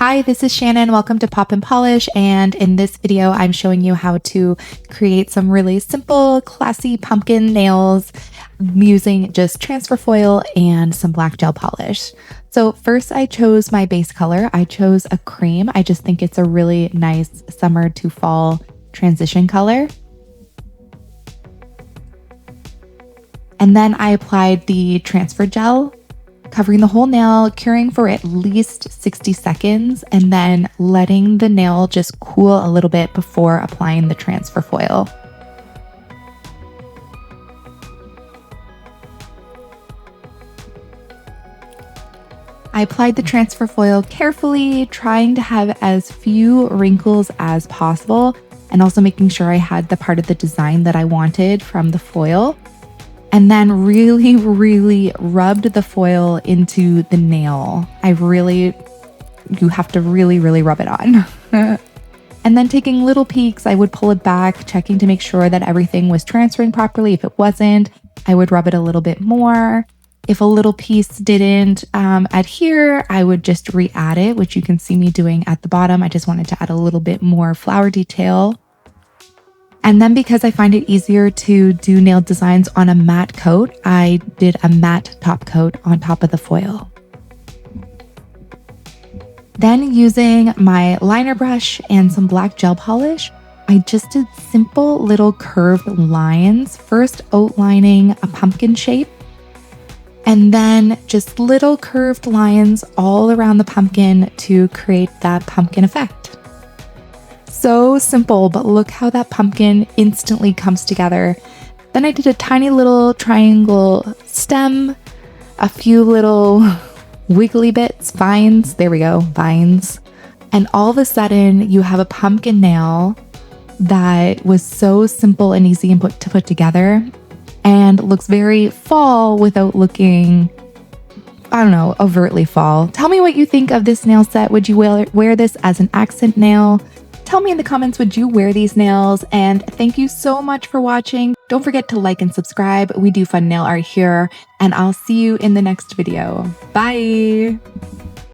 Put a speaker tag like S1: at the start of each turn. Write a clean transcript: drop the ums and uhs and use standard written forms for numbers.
S1: Hi, this is Shannon. Welcome to Pop and Polish. And in this video, I'm showing you how to create some really simple, classy pumpkin nails using just transfer foil and some black gel polish. So first I chose my base color. I chose a cream. I just think it's a really nice summer to fall transition color. And then I applied the transfer gel, covering the whole nail, curing for at least 60 seconds, and then letting the nail just cool a little bit before applying the transfer foil. I applied the transfer foil carefully, trying to have as few wrinkles as possible, and also making sure I had the part of the design that I wanted from the foil. And then really rubbed the foil into the nail. You have to really rub it on. And then taking little peeks, I would pull it back, checking to make sure that everything was transferring properly. If it wasn't, I would rub it a little bit more. If a little piece didn't adhere, I would just re-add it, which you can see me doing at the bottom. I just wanted to add a little bit more flower detail. And then because I find it easier to do nail designs on a matte coat, I did a matte top coat on top of the foil. Then using my liner brush and some black gel polish, I just did simple little curved lines, first outlining a pumpkin shape, and then just little curved lines all around the pumpkin to create that pumpkin effect. So simple, but look how that pumpkin instantly comes together. Then I did a tiny little triangle stem, a few little wiggly bits, vines, there we go, vines. And all of a sudden you have a pumpkin nail that was so simple and easy to put together and looks very fall without looking, I don't know, overtly fall. Tell me what you think of this nail set. Would you wear this as an accent nail? Tell me in the comments, would you wear these nails? And thank you so much for watching. Don't forget to like and subscribe. We do fun nail art here, and I'll see you in the next video. Bye.